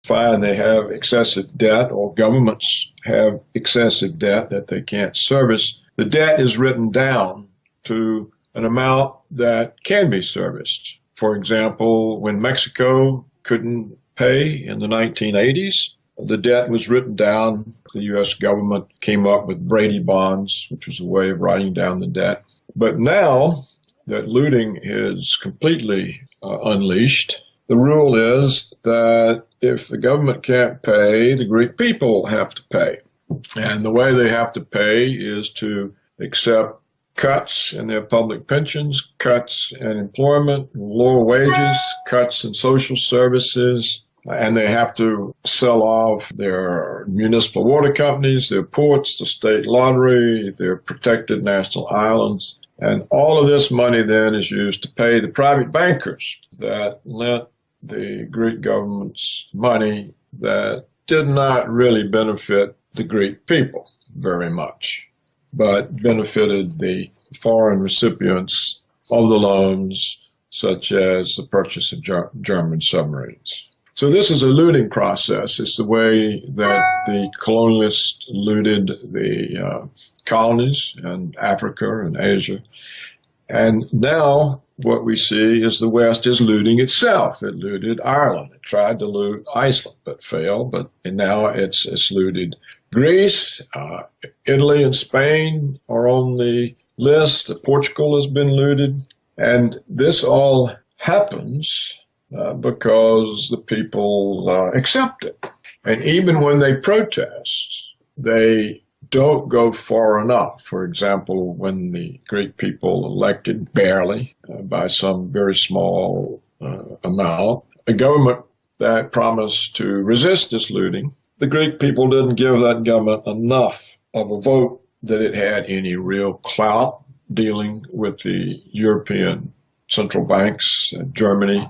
find they have excessive debt or governments have excessive debt that they can't service, the debt is written down to an amount that can be serviced. For example, when Mexico couldn't pay in the 1980s, the debt was written down. The U.S. government came up with Brady bonds, which was a way of writing down the debt. But now that looting is completely unleashed, the rule is that if the government can't pay, the Greek people have to pay. And the way they have to pay is to accept cuts in their public pensions, cuts in employment, lower wages, cuts in social services, and they have to sell off their municipal water companies, their ports, the state lottery, their protected national islands. And all of this money then is used to pay the private bankers that lent the Greek government's money that did not really benefit the Greek people very much, but benefited the foreign recipients of the loans, such as the purchase of German submarines. So this is a looting process. It's the way that the colonialists looted the colonies in Africa and Asia. And now what we see is the West is looting itself. It looted Ireland. It tried to loot Iceland, but failed. And now it's looted Greece. Italy and Spain are on the list. Portugal has been looted. And this all happens because the people accept it. And even when they protest, they don't go far enough. For example, when the Greek people elected barely by some very small amount, a government that promised to resist this looting, the Greek people didn't give that government enough of a vote that it had any real clout dealing with the European central banks, Germany,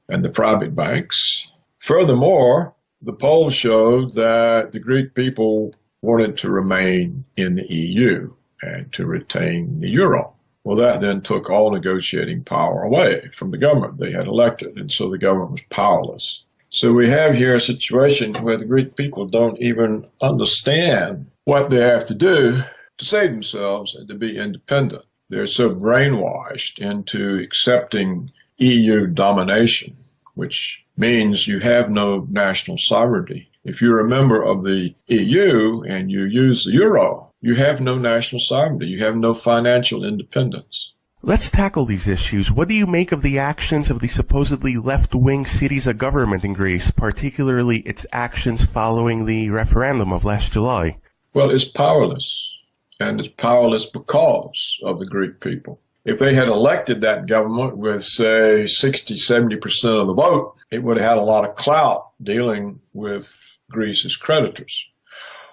and the private banks. Furthermore, the polls showed that the Greek people wanted to remain in the EU and to retain the euro. Well, that then took all negotiating power away from the government they had elected, and so the government was powerless. So we have here a situation where the Greek people don't even understand what they have to do to save themselves and to be independent. They're so brainwashed into accepting EU domination, which means you have no national sovereignty. If you're a member of the EU and you use the euro, you have no national sovereignty. You have no financial independence. Let's tackle these issues. What do you make of the actions of the supposedly left-wing Syriza government in Greece, particularly its actions following the referendum of last July? Well, it's powerless, and it's powerless because of the Greek people. If they had elected that government with, say, 60-70% of the vote, it would have had a lot of clout dealing with Greece's creditors.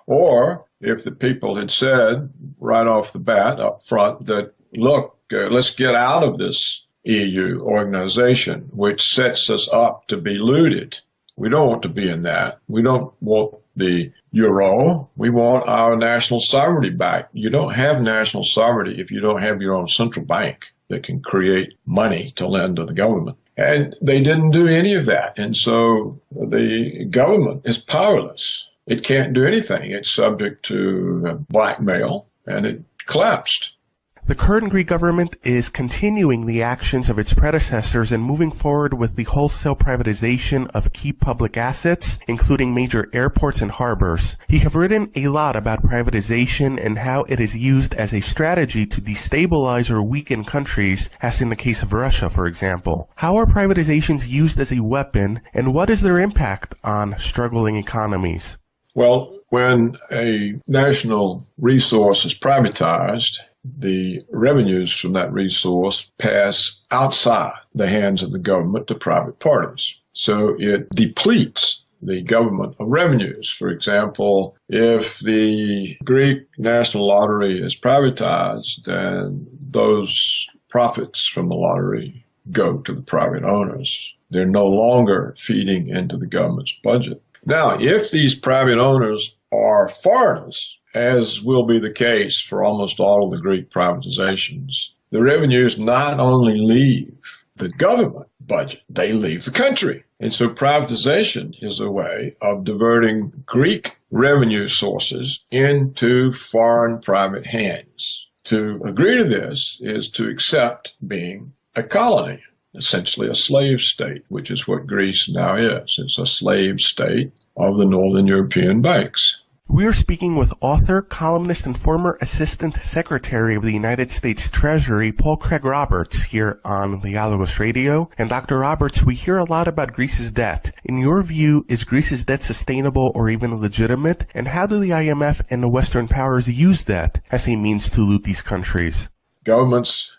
Or if the people had said right off the bat up front that, look, let's get out of this EU organization, which sets us up to be looted. We don't want to be in that. We don't want the euro. We want our national sovereignty back. You don't have national sovereignty if you don't have your own central bank that can create money to lend to the government. And they didn't do any of that. And so the government is powerless. It can't do anything. It's subject to blackmail, and it collapsed. The current Greek government is continuing the actions of its predecessors and moving forward with the wholesale privatization of key public assets, including major airports and harbors. You have written a lot about privatization and how it is used as a strategy to destabilize or weaken countries, as in the case of Russia, for example. How are privatizations used as a weapon, and what is their impact on struggling economies? Well, when a national resource is privatized, the revenues from that resource pass outside the hands of the government to private parties. So it depletes the government of revenues. For example, if the Greek National Lottery is privatized, then those profits from the lottery go to the private owners. They're no longer feeding into the government's budget. Now, if these private owners are foreigners, as will be the case for almost all of the Greek privatizations, the revenues not only leave the government budget. They leave the country. And so privatization is a way of diverting Greek revenue sources into foreign private hands. To agree to this is to accept being a colony, essentially a slave state, which is what Greece now is. It's a slave state of the Northern European banks. We are speaking with author, columnist, and former Assistant Secretary of the United States Treasury, Paul Craig Roberts, here on Dialogos Radio. And Dr. Roberts, we hear a lot about Greece's debt. In your view, is Greece's debt sustainable or even legitimate? And how do the IMF and the Western powers use debt as a means to loot these countries? Governments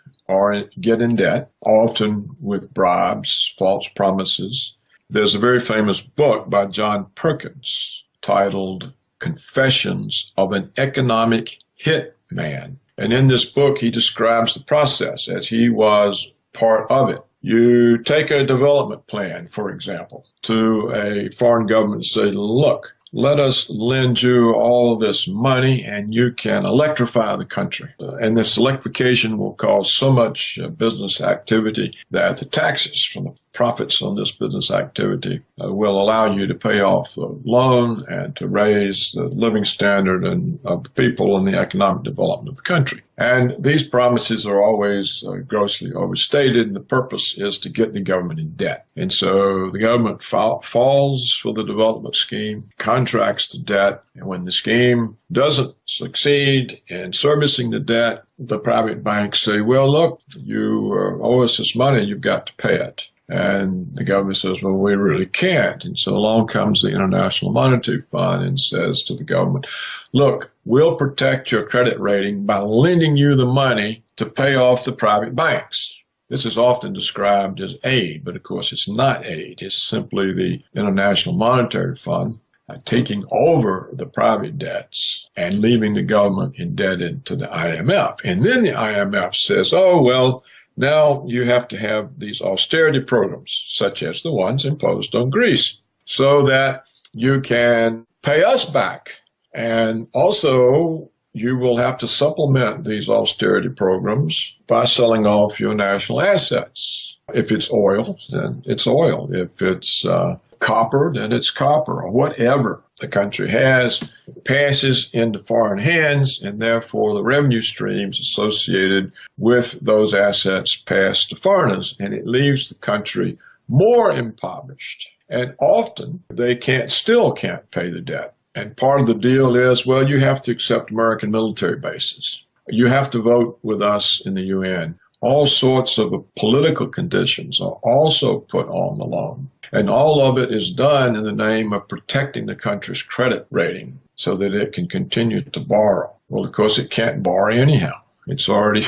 get in debt, often with bribes, false promises. There's a very famous book by John Perkins titled Confessions of an Economic Hitman. And in this book, he describes the process as he was part of it. You take a development plan, for example, to a foreign government and say, look, let us lend you all this money and you can electrify the country. And this electrification will cause so much business activity that the taxes from the profits on this business activity will allow you to pay off the loan and to raise the living standard of the people and the economic development of the country. And these promises are always grossly overstated, and the purpose is to get the government in debt. And so the government falls for the development scheme, contracts the debt, and when the scheme doesn't succeed in servicing the debt, the private banks say, well, look, you owe us this money, you've got to pay it. And the government says, well, we really can't. And so along comes the International Monetary Fund and says to the government, look, we'll protect your credit rating by lending you the money to pay off the private banks. This is often described as aid, but of course it's not aid. It's simply the International Monetary Fund taking over the private debts and leaving the government indebted to the IMF. And then the IMF says, oh, well, now you have to have these austerity programs, such as the ones imposed on Greece, so that you can pay us back. And also, you will have to supplement these austerity programs by selling off your national assets. If it's oil, then it's oil. If it's copper, then it's copper, or whatever the country has passes into foreign hands, and therefore the revenue streams associated with those assets pass to foreigners, and it leaves the country more impoverished. And often they still can't pay the debt. And part of the deal is, well, you have to accept American military bases. You have to vote with us in the UN. All sorts of political conditions are also put on the loan. And all of it is done in the name of protecting the country's credit rating so that it can continue to borrow. Well, of course, it can't borrow anyhow. It's already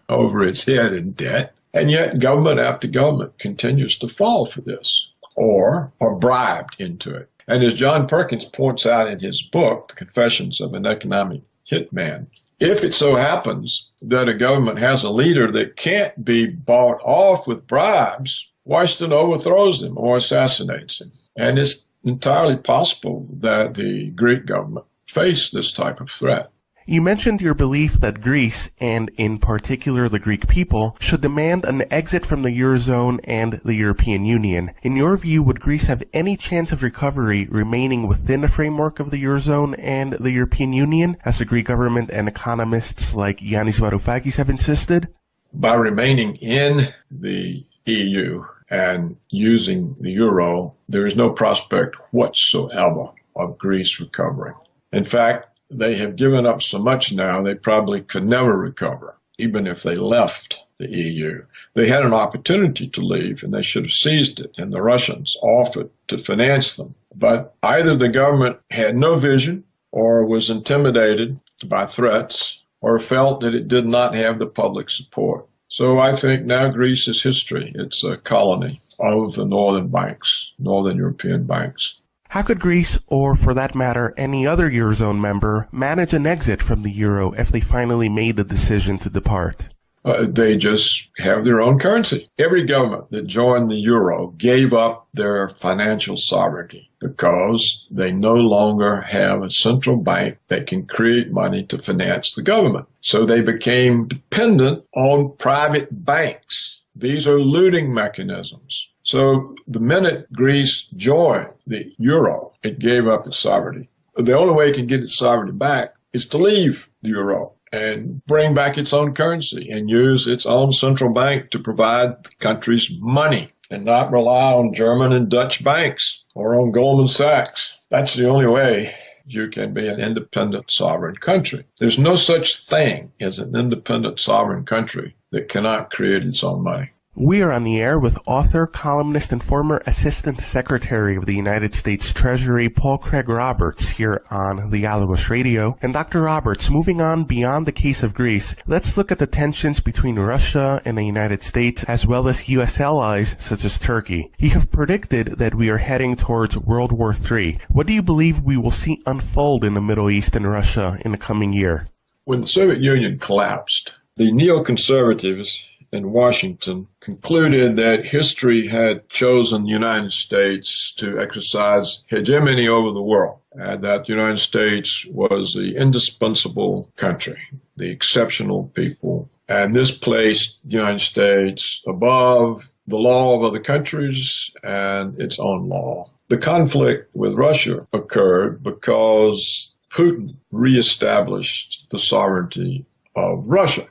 over its head in debt. And yet government after government continues to fall for this or are bribed into it. And as John Perkins points out in his book, Confessions of an Economic Hitman, if it so happens that a government has a leader that can't be bought off with bribes, Washington overthrows them or assassinates him. And it's entirely possible that the Greek government faced this type of threat. You mentioned your belief that Greece, and in particular the Greek people, should demand an exit from the Eurozone and the European Union. In your view, would Greece have any chance of recovery remaining within the framework of the Eurozone and the European Union, as the Greek government and economists like Yannis Varoufakis have insisted? By remaining in the EU and using the euro, there is no prospect whatsoever of Greece recovering. In fact, they have given up so much now, they probably could never recover, even if they left the EU. They had an opportunity to leave, and they should have seized it, and the Russians offered to finance them. But either the government had no vision, or was intimidated by threats, or felt that it did not have the public support. So I think now Greece is history. It's a colony of the northern banks, northern European banks. How could Greece, or for that matter, any other Eurozone member, manage an exit from the euro if they finally made the decision to depart? They just have their own currency. Every government that joined the euro gave up their financial sovereignty because they no longer have a central bank that can create money to finance the government. So they became dependent on private banks. These are looting mechanisms. So the minute Greece joined the euro, it gave up its sovereignty. The only way it can get its sovereignty back is to leave the euro and bring back its own currency and use its own central bank to provide the country's money and not rely on German and Dutch banks or on Goldman Sachs. That's the only way you can be an independent sovereign country. There's no such thing as an independent sovereign country that cannot create its own money. We are on the air with author, columnist, and former Assistant Secretary of the United States Treasury, Paul Craig Roberts, here on the Alouos Radio. And Dr. Roberts, moving on beyond the case of Greece, let's look at the tensions between Russia and the United States, as well as U.S. allies such as Turkey. You have predicted that we are heading towards World War III. What do you believe we will see unfold in the Middle East and Russia in the coming year? When the Soviet Union collapsed, the neoconservatives in Washington concluded that history had chosen the United States to exercise hegemony over the world, and that the United States was the indispensable country, the exceptional people, and this placed the United States above the law of other countries and its own law. The conflict with Russia occurred because Putin reestablished the sovereignty of Russia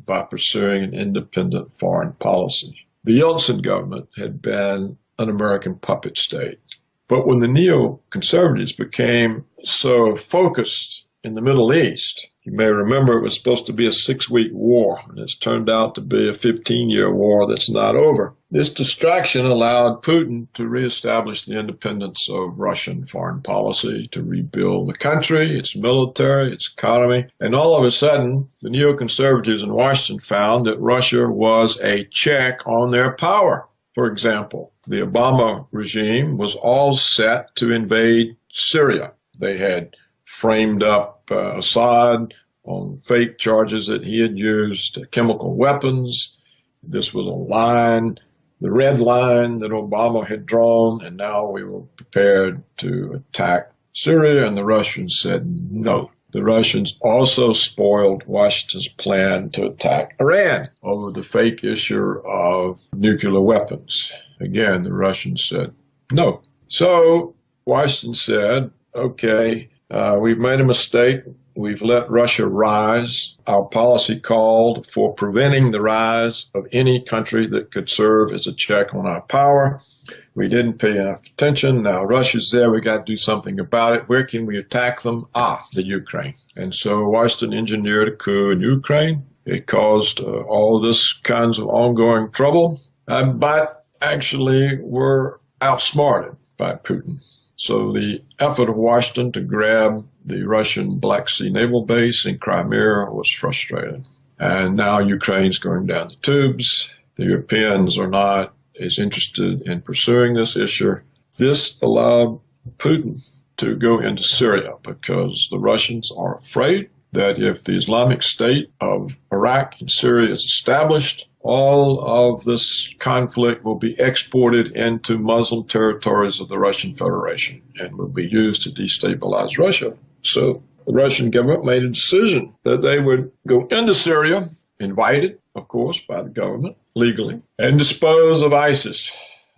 by pursuing an independent foreign policy. The Yeltsin government had been an American puppet state. But when the neoconservatives became so focused in the Middle East, you may remember it was supposed to be a 6-week war, and it's turned out to be a 15-year war that's not over. This distraction allowed Putin to reestablish the independence of Russian foreign policy, to rebuild the country, its military, its economy. And all of a sudden, the neoconservatives in Washington found that Russia was a check on their power. For example, the Obama regime was all set to invade Syria. They had framed up Assad on fake charges that he had used chemical weapons. This was a line, the red line that Obama had drawn, and now we were prepared to attack Syria, and the Russians said no. The Russians also spoiled Washington's plan to attack Iran over the fake issue of nuclear weapons. Again, the Russians said no. So Washington said, okay, we've made a mistake. We've let Russia rise. Our policy called for preventing the rise of any country that could serve as a check on our power. We didn't pay enough attention. Now Russia's there. We got to do something about it. Where can we attack them? The Ukraine. And so Washington engineered a coup in Ukraine. It caused all this kinds of ongoing trouble, but actually were outsmarted by Putin. So the effort of Washington to grab the Russian Black Sea naval base in Crimea was frustrated. And now Ukraine's going down the tubes. The Europeans are not as interested in pursuing this issue. This allowed Putin to go into Syria because the Russians are afraid that if the Islamic State of Iraq and Syria is established, all of this conflict will be exported into Muslim territories of the Russian Federation and will be used to destabilize Russia. So the Russian government made a decision that they would go into Syria, invited, of course, by the government legally, and dispose of ISIS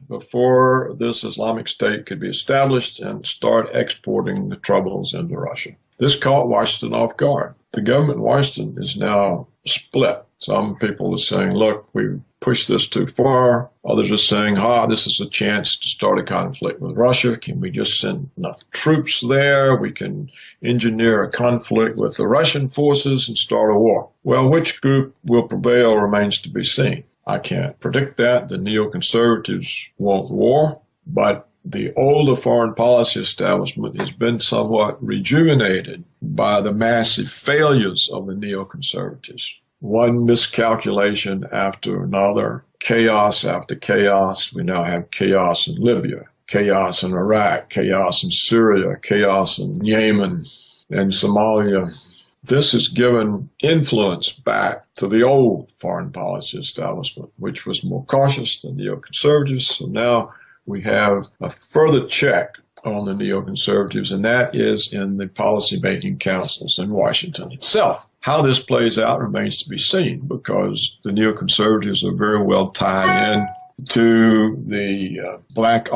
before this Islamic State could be established and start exporting the troubles into Russia. This caught Washington off guard. The government in Washington is now split. Some people are saying, look, we pushed this too far. Others are saying, this is a chance to start a conflict with Russia. Can we just send enough troops there? We can engineer a conflict with the Russian forces and start a war. Well, which group will prevail remains to be seen. I can't predict that. The neoconservatives want war, but the older foreign policy establishment has been somewhat rejuvenated by the massive failures of the neoconservatives. One miscalculation after another, chaos after chaos. We now have chaos in Libya, chaos in Iraq, chaos in Syria, chaos in Yemen and Somalia. This has given influence back to the old foreign policy establishment, which was more cautious than neoconservatives. So now we have a further check on the neoconservatives, and that is in the policymaking councils in Washington itself. How this plays out remains to be seen, because the neoconservatives are very well tied in to the black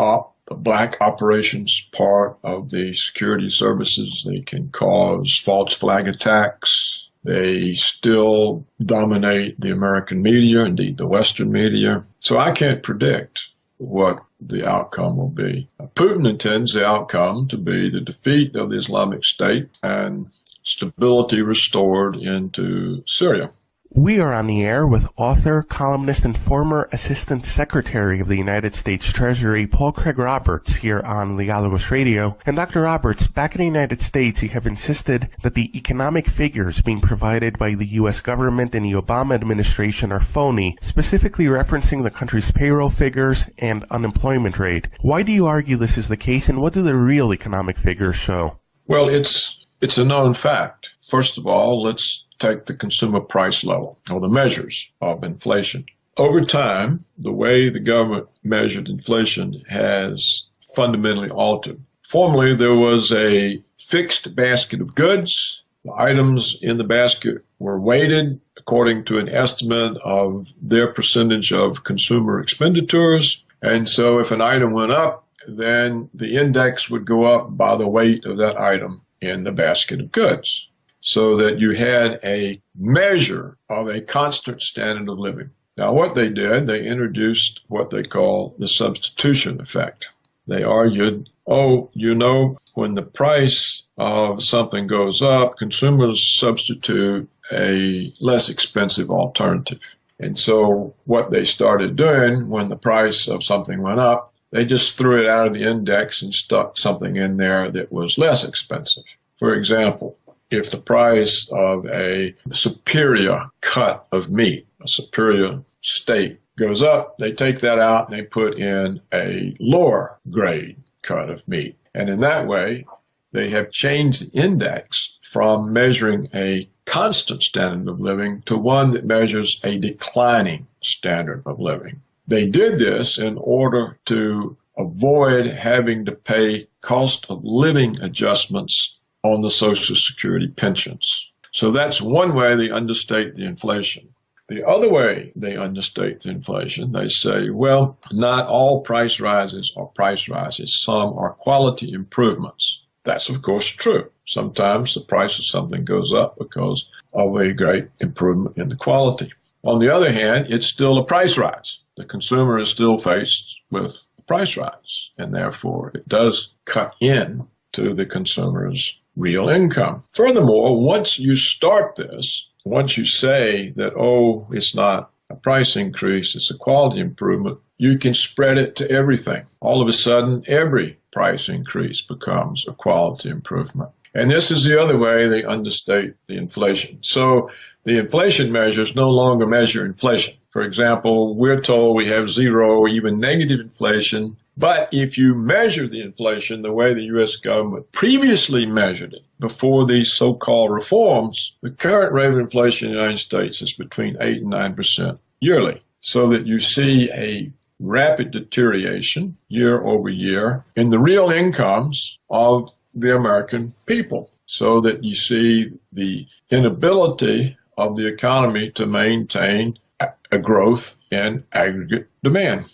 operations part of the security services. They can cause false flag attacks. They still dominate the American media, indeed the Western media. So I can't predict what the outcome will be. Putin intends the outcome to be the defeat of the Islamic State and stability restored into Syria. We are on the air with author, columnist, and former Assistant Secretary of the United States Treasury, Paul Craig Roberts, here on Legalogos Radio. And Dr. Roberts, back in the United States, you have insisted that the economic figures being provided by the U.S. government and the Obama administration are phony, specifically referencing the country's payroll figures and unemployment rate. Why do you argue this is the case, and what do the real economic figures show? Well, it's a known fact. First of all, let's take the consumer price level, or the measures of inflation. Over time, the way the government measured inflation has fundamentally altered. Formerly, there was a fixed basket of goods. The items in the basket were weighted according to an estimate of their percentage of consumer expenditures. And so if an item went up, then the index would go up by the weight of that item in the basket of goods, so that you had a measure of a constant standard of living. Now, what they did, they introduced what they call the substitution effect. They argued, when the price of something goes up, consumers substitute a less expensive alternative. And so what they started doing when the price of something went up, they just threw it out of the index and stuck something in there that was less expensive. For example, if the price of a superior cut of meat, a superior steak, goes up, they take that out and they put in a lower grade cut of meat. And in that way, they have changed the index from measuring a constant standard of living to one that measures a declining standard of living. They did this in order to avoid having to pay cost of living adjustments on the Social Security pensions. So that's one way they understate the inflation. The other way they understate the inflation, they say, well, not all price rises are price rises. Some are quality improvements. That's, of course, true. Sometimes the price of something goes up because of a great improvement in the quality. On the other hand, it's still a price rise. The consumer is still faced with a price rise, and therefore it does cut in to the consumer's real income. Furthermore, once you start this, once you say that, it's not a price increase, it's a quality improvement, you can spread it to everything. All of a sudden, every price increase becomes a quality improvement. And this is the other way they understate the inflation. So the inflation measures no longer measure inflation. For example, we're told we have zero or even negative inflation. But if you measure the inflation the way the U.S. government previously measured it before these so-called reforms, the current rate of inflation in the United States is between 8 and 9% yearly. So that you see a rapid deterioration year over year in the real incomes of the American people. So that you see the inability of the economy to maintain a growth in aggregate demand.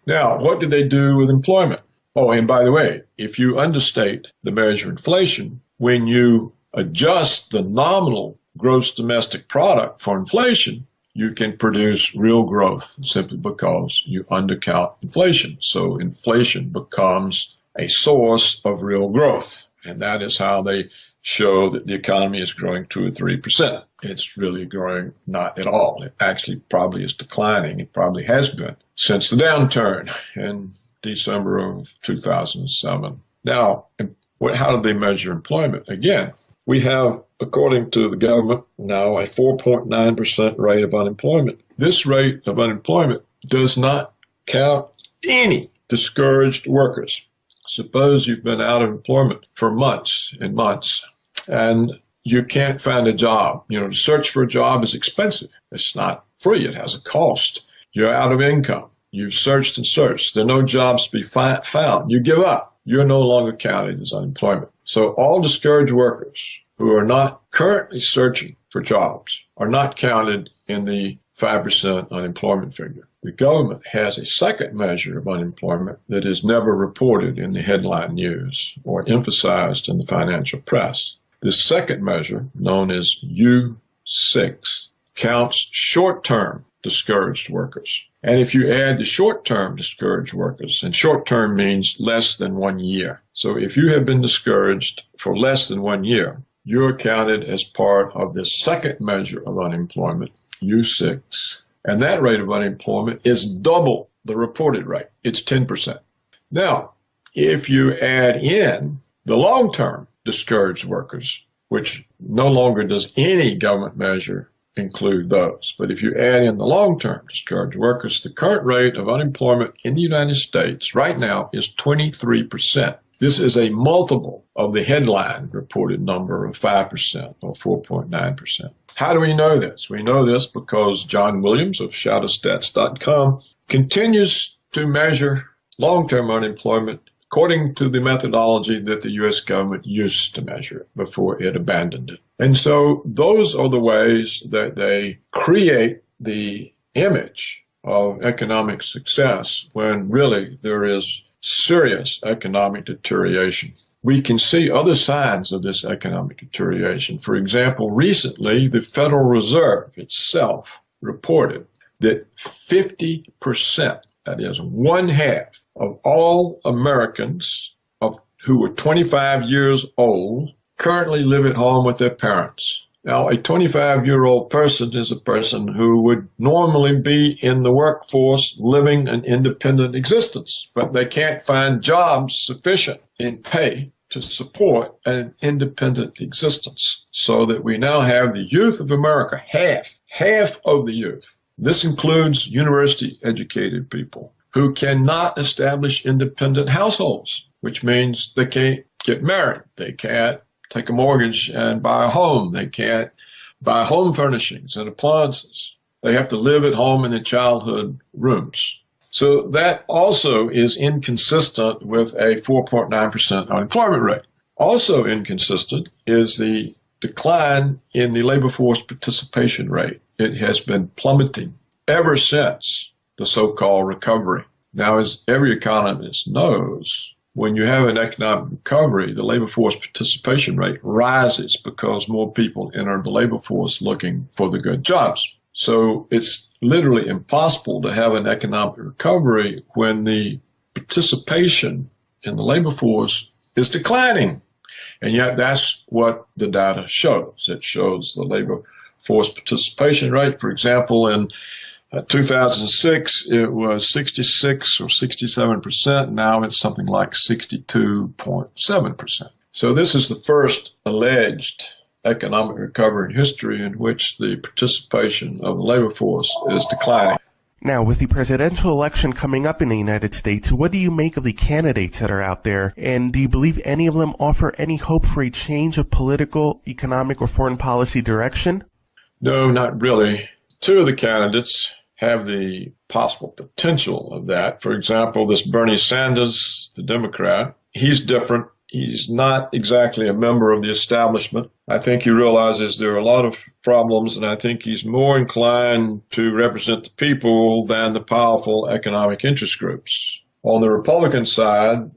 Now, what did they do with employment? And by the way, if you understate the measure of inflation, when you adjust the nominal gross domestic product for inflation, you can produce real growth simply because you undercount inflation. So inflation becomes a source of real growth. And that is how they show that the economy is growing 2 or 3%. It's really growing not at all. It actually probably is declining. It probably has been since the downturn in December of 2007. Now, how do they measure employment? Again, we have, according to the government, now a 4.9% rate of unemployment. This rate of unemployment does not count any discouraged workers. Suppose you've been out of employment for months and months, and you can't find a job. To search for a job is expensive. It's not free. It has a cost. You're out of income. You've searched and searched. There are no jobs to be found. You give up. you're no longer counted as unemployment. So all discouraged workers who are not currently searching for jobs are not counted in the 5% unemployment figure. The government has a second measure of unemployment that is never reported in the headline news or emphasized in the financial press. This second measure, known as U6, counts short-term discouraged workers. And if you add the short-term discouraged workers, and short-term means less than 1 year. So if you have been discouraged for less than 1 year, you're counted as part of the second measure of unemployment, U6. And that rate of unemployment is double the reported rate. It's 10%. Now, if you add in the long-term discouraged workers, which no longer does any government measure include those, but if you add in the long-term discouraged workers, the current rate of unemployment in the United States right now is 23%. This is a multiple of the headline reported number of 5% or 4.9%. How do we know this? We know this because John Williams of shadowstats.com continues to measure long-term unemployment according to the methodology that the U.S. government used to measure it before it abandoned it. And so those are the ways that they create the image of economic success when really there is serious economic deterioration. We can see other signs of this economic deterioration. For example, recently, the Federal Reserve itself reported that 50%, that is one half, of all Americans who were 25 years old currently live at home with their parents. Now, a 25-year-old person is a person who would normally be in the workforce living an independent existence, but they can't find jobs sufficient in pay to support an independent existence. So that we now have the youth of America, half of the youth. This includes university-educated people who cannot establish independent households, which means they can't get married, they can't take a mortgage and buy a home. They can't buy home furnishings and appliances. They have to live at home in their childhood rooms. So that also is inconsistent with a 4.9% unemployment rate. Also inconsistent is the decline in the labor force participation rate. It has been plummeting ever since the so-called recovery. Now, as every economist knows, when you have an economic recovery, the labor force participation rate rises because more people enter the labor force looking for the good jobs. So it's literally impossible to have an economic recovery when the participation in the labor force is declining. And yet that's what the data shows. It shows the labor force participation rate. For example, in 2006, it was 66 or 67%. Now it's something like 62.7%. So this is the first alleged economic recovery in history in which the participation of the labor force is declining. Now, with the presidential election coming up in the United States, what do you make of the candidates that are out there? And do you believe any of them offer any hope for a change of political, economic, or foreign policy direction? No, not really. Two of the candidates have the possible potential of that. For example, this Bernie Sanders, the Democrat, he's different. He's not exactly a member of the establishment. I think he realizes there are a lot of problems, and I think he's more inclined to represent the people than the powerful economic interest groups. On the Republican side,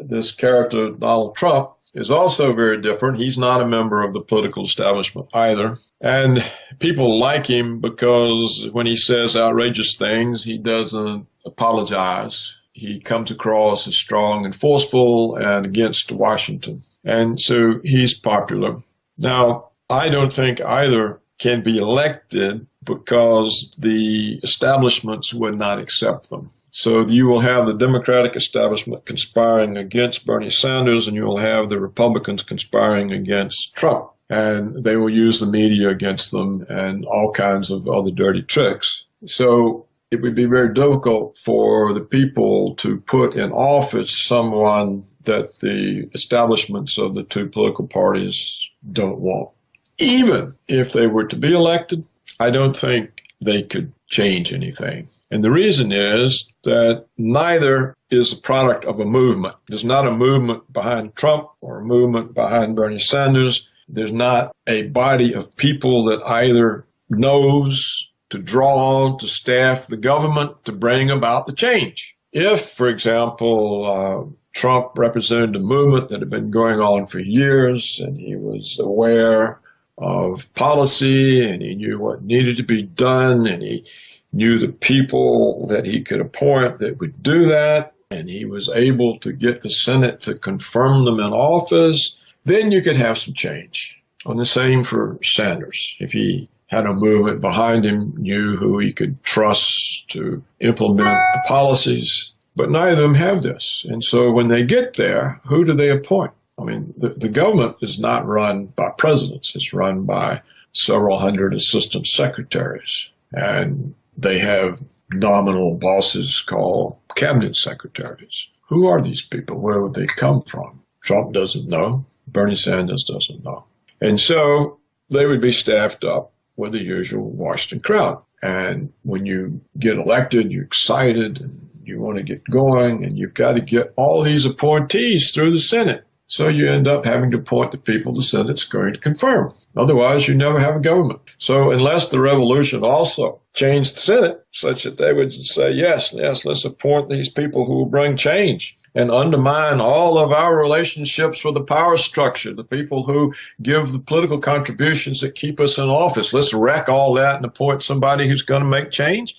this character, Donald Trump, is also very different. He's not a member of the political establishment either. And people like him because when he says outrageous things, he doesn't apologize. He comes across as strong and forceful and against Washington. And so he's popular. Now, I don't think either can be elected because the establishments would not accept them. So you will have the Democratic establishment conspiring against Bernie Sanders, and you will have the Republicans conspiring against Trump. And they will use the media against them and all kinds of other dirty tricks. So it would be very difficult for the people to put in office someone that the establishments of the two political parties don't want. Even if they were to be elected, I don't think they could change anything. And the reason is that neither is a product of a movement. There's not a movement behind Trump or a movement behind Bernie Sanders. There's not a body of people that either knows to draw on to staff the government to bring about the change. If, for example, Trump represented a movement that had been going on for years and he was aware of policy and he knew what needed to be done and he knew the people that he could appoint that would do that, and he was able to get the Senate to confirm them in office, then you could have some change. And the same for Sanders. If he had a movement behind him, knew who he could trust to implement the policies, but neither of them have this. And so when they get there, who do they appoint? I mean, the government is not run by presidents. It's run by several hundred assistant secretaries. And they have nominal bosses called cabinet secretaries. Who are these people? Where would they come from? Trump doesn't know. Bernie Sanders doesn't know. And so they would be staffed up with the usual Washington crowd. And when you get elected, you're excited and you want to get going and you've got to get all these appointees through the Senate. So you end up having to appoint the people the Senate's going to confirm. Otherwise, you never have a government. So unless the revolution also changed the Senate such that they would say, yes, let's appoint these people who will bring change and undermine all of our relationships with the power structure, the people who give the political contributions that keep us in office. Let's wreck all that and appoint somebody who's going to make change.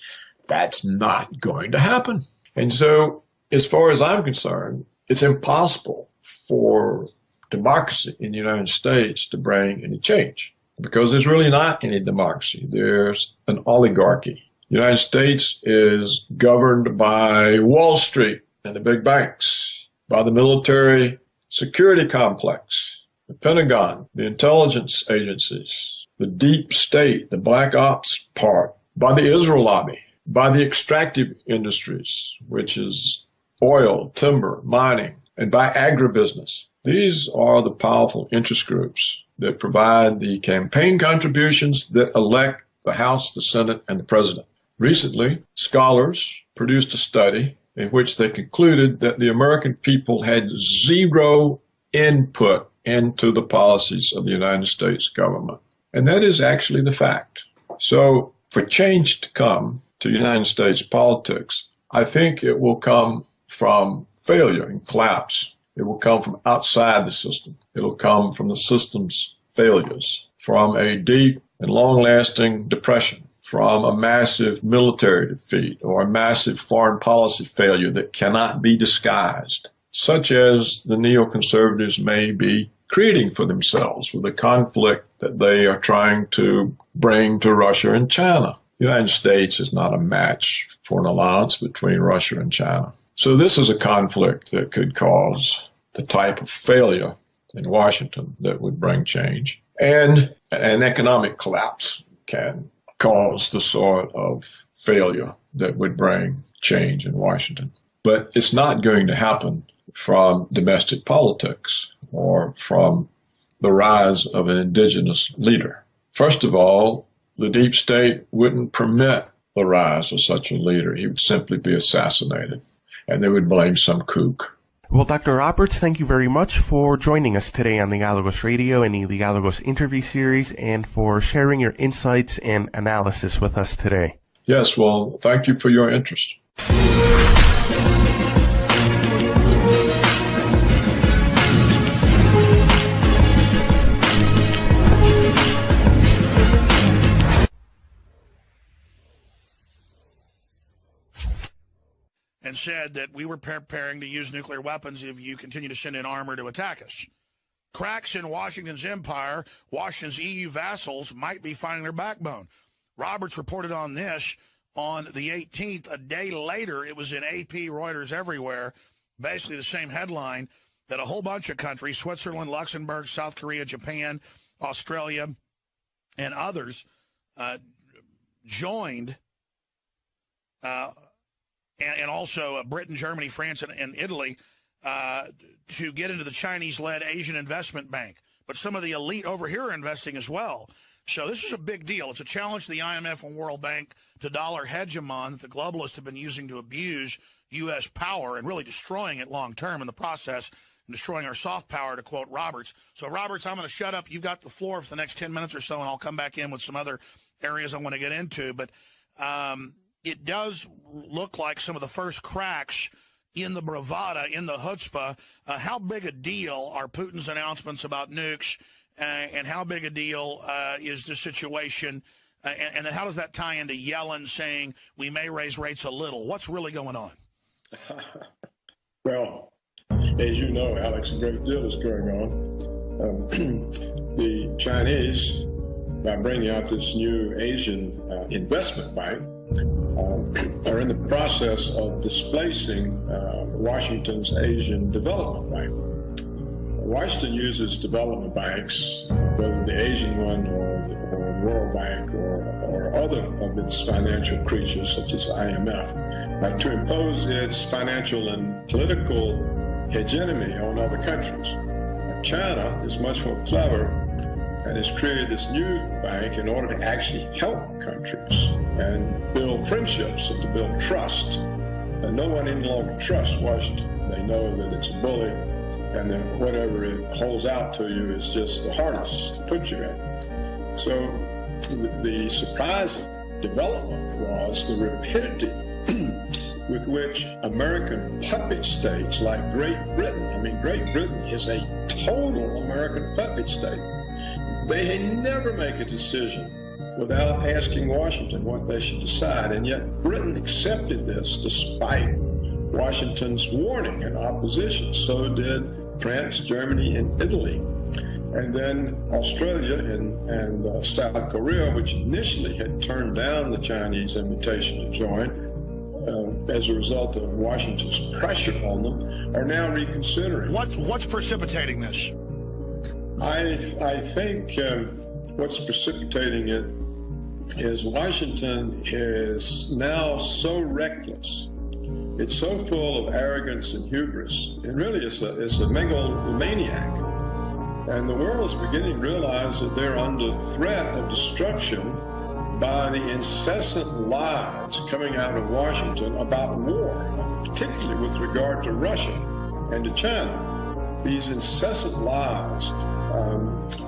That's not going to happen. And so as far as I'm concerned, it's impossible for democracy in the United States to bring any change because there's really not any democracy. There's an oligarchy. The United States is governed by Wall Street and the big banks, by the military security complex, the Pentagon, the intelligence agencies, the deep state, the black ops part, by the Israel lobby, by the extractive industries, which is oil, timber, mining, and by agribusiness. These are the powerful interest groups that provide the campaign contributions that elect the House, the Senate, and the President. Recently, scholars produced a study in which they concluded that the American people had zero input into the policies of the United States government. And that is actually the fact. So for change to come to United States politics, I think it will come from failure and collapse. It will come from outside the system. It'll come from the system's failures, from a deep and long-lasting depression, from a massive military defeat or a massive foreign policy failure that cannot be disguised, such as the neoconservatives may be creating for themselves with the conflict that they are trying to bring to Russia and China. The United States is not a match for an alliance between Russia and China. So this is a conflict that could cause the type of failure in Washington that would bring change. And an economic collapse can cause the sort of failure that would bring change in Washington. But it's not going to happen from domestic politics or from the rise of an indigenous leader. First of all, the deep state wouldn't permit the rise of such a leader. He would simply be assassinated, and they would blame some kook. Well, Dr. Roberts, thank you very much for joining us today on the Dialogos Radio and the Dialogos interview series and for sharing your insights and analysis with us today. Yes, well, thank you for your interest. And said that we were preparing to use nuclear weapons if you continue to send in armor to attack us. Cracks in Washington's empire, Washington's EU vassals might be finding their backbone. Roberts reported on this on the 18th. A day later, it was in AP, Reuters, everywhere, basically the same headline, that a whole bunch of countries, Switzerland, Luxembourg, South Korea, Japan, Australia, and others, joined and also Britain, Germany, France, and Italy, to get into the Chinese-led Asian Investment Bank. But some of the elite over here are investing as well. So this is a big deal. It's a challenge to the IMF and World Bank to dollar hegemon that the globalists have been using to abuse U.S. power and really destroying it long term in the process and destroying our soft power, to quote Roberts. So, Roberts, I'm going to shut up. You've got the floor for the next 10 minutes or so, and I'll come back in with some other areas I want to get into. But it does look like some of the first cracks in the bravada, in the chutzpah. How big a deal are Putin's announcements about nukes? And how big a deal is this situation? And then how does that tie into Yellen saying we may raise rates a little? What's really going on? Well, as you know, Alex, a great deal is going on. The Chinese, by bringing out this new Asian investment bank, are in the process of displacing Washington's Asian Development Bank. Washington uses development banks, whether the Asian one or the World Bank or other of its financial creatures, such as IMF, to impose its financial and political hegemony on other countries. China is much more clever and has created this new bank in order to actually help countries and build friendships and to build trust. And no one any longer trusts Washington. They know that it's a bully, and then whatever it holds out to you is just the harness to put you in. So the surprising development was the rapidity with which American puppet states like Great Britain, I mean, Great Britain is a total American puppet state. They never make a decision without asking Washington what they should decide, and yet Britain accepted this despite Washington's warning and opposition. So did France, Germany, and Italy. And then Australia and South Korea, which initially had turned down the Chinese invitation to join as a result of Washington's pressure on them, are now reconsidering. What's precipitating this? I think what's precipitating it is Washington is now so reckless. It's so full of arrogance and hubris. It really is a megalomaniac. And the world is beginning to realize that they're under threat of destruction by the incessant lies coming out of Washington about war, particularly with regard to Russia and to China. These incessant lies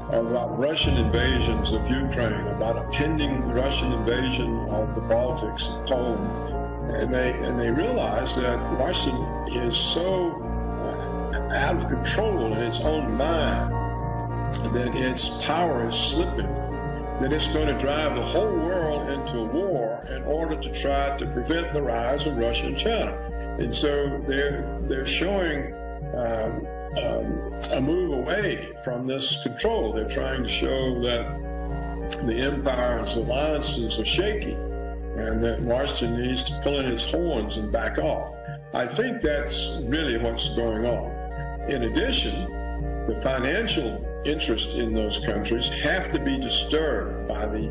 about Russian invasions of Ukraine, about a pending Russian invasion of the Baltics and Poland. And they realize that Washington is so out of control in its own mind that its power is slipping, that it's going to drive the whole world into a war in order to try to prevent the rise of Russia and China. And so they're showing a move away from this control. They're trying to show that the empire's alliances are shaky and that Washington needs to pull in its horns and back off. I think that's really what's going on. In addition, the financial interest in those countries have to be disturbed by the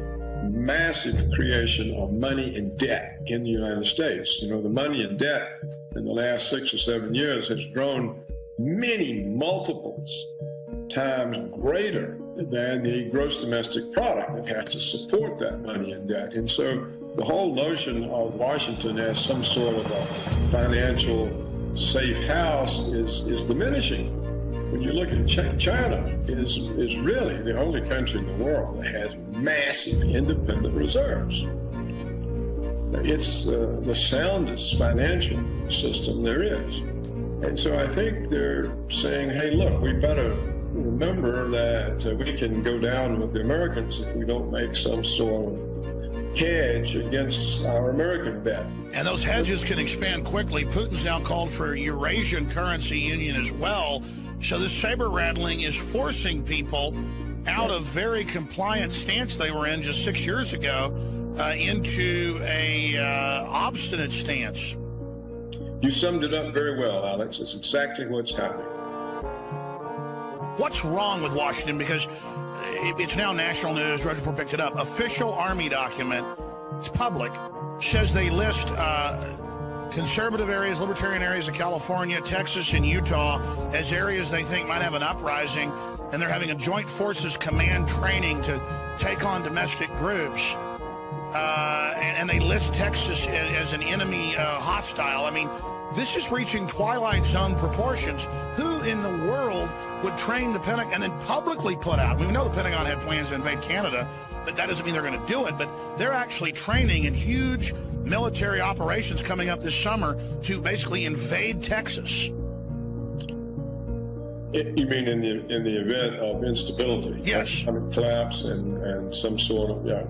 massive creation of money and debt in the United States. You know, the money and debt in the last 6 or 7 years has grown many multiples times greater than the gross domestic product that has to support that money and debt. And so the whole notion of Washington as some sort of a financial safe house is diminishing. When you look at China, is really the only country in the world that has massive independent reserves. It's the soundest financial system there is. And so I think they're saying, hey, look, we better remember that we can go down with the Americans if we don't make some sort of hedge against our American debt. And those hedges can expand quickly. Putin's now called for a Eurasian currency union as well. So this saber-rattling is forcing people out of very compliant stance they were in just 6 years ago into a obstinate stance. You summed it up very well, Alex. It's exactly what's happening. What's wrong with Washington? Because it's now national news. Roger Report picked it up. Official Army document, it's public, says they list conservative areas, libertarian areas of California, Texas, and Utah as areas they think might have an uprising, and they're having a joint forces command training to take on domestic groups. And they list Texas as an enemy hostile. I mean, this is reaching Twilight Zone proportions. Who in the world would train the Pentagon and then publicly put out? I mean, we know the Pentagon had plans to invade Canada, but that doesn't mean they're going to do it. But they're actually training in huge military operations coming up this summer to basically invade Texas. You mean in the event of instability? Yes. I mean, collapse and some sort of, yeah.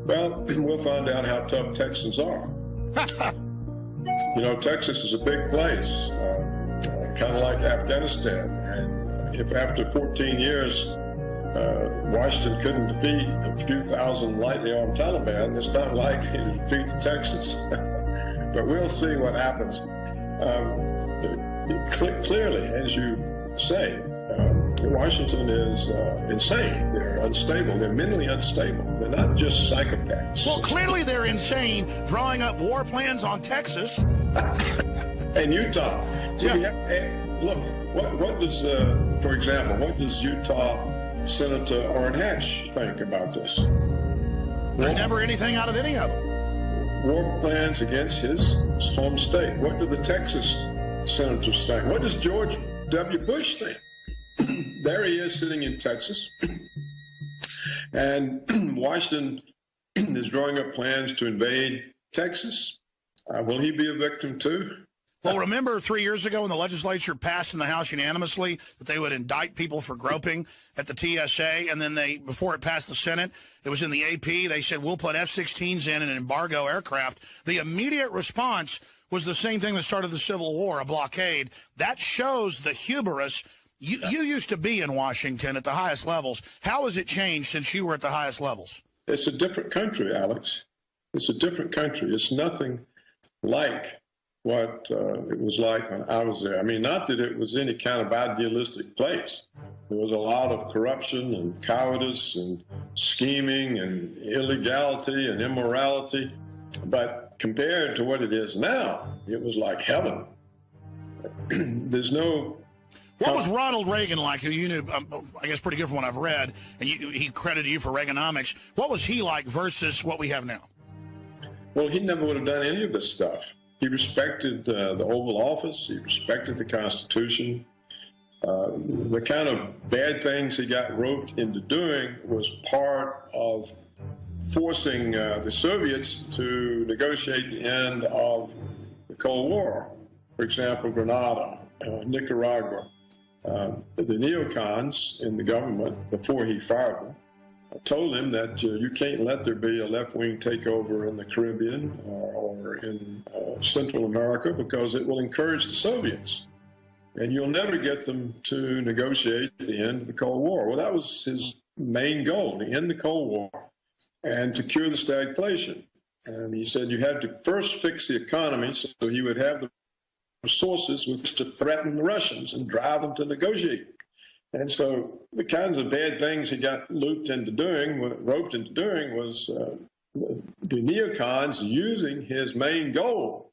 Well, we'll find out how tough Texans are. You know, Texas is a big place, kind of like Afghanistan. And if after 14 years, Washington couldn't defeat a few thousand lightly armed Taliban, it's not likely to defeat the Texans. But we'll see what happens. Clearly, as you say, Washington is insane. They're unstable. They're mentally unstable. They're not just psychopaths. Well, clearly they're insane, drawing up war plans on Texas. And Utah. So Yeah. Look, what does, for example, what does Utah Senator Orrin Hatch think about this? There's never anything out of any of them. War plans against his home state. What do the Texas senators think? What does George W. Bush think? There he is sitting in Texas. And Washington is drawing up plans to invade Texas. Will he be a victim too? Well, remember 3 years ago when the legislature passed in the House unanimously that they would indict people for groping at the TSA, and then before it passed the Senate, it was in the AP, they said, we'll put F-16s in and embargo aircraft. The immediate response was the same thing that started the Civil War, a blockade. That shows the hubris. You used to be in Washington at the highest levels. How has it changed since you were at the highest levels? It's a different country, Alex. It's a different country. It's nothing like what it was like when I was there. I mean, not that it was any kind of idealistic place. There was a lot of corruption and cowardice and scheming and illegality and immorality. But compared to what it is now, it was like heaven. There's no... What was Ronald Reagan like, who you knew, I guess, pretty good from what I've read, and he credited you for Reaganomics. What was he like versus what we have now? Well, he never would have done any of this stuff. He respected the Oval Office. He respected the Constitution. The kind of bad things he got roped into doing was part of forcing the Soviets to negotiate the end of the Cold War. For example, Grenada, Nicaragua. The neocons in the government, before he fired them, told him that you can't let there be a left-wing takeover in the Caribbean or in Central America because it will encourage the Soviets. And you'll never get them to negotiate the end of the Cold War. Well, that was his main goal, to end the Cold War and to cure the stagflation. And he said you had to first fix the economy so he would have the resources with which to threaten the Russians and drive them to negotiate. And so the kinds of bad things he got roped into doing was the neocons using his main goal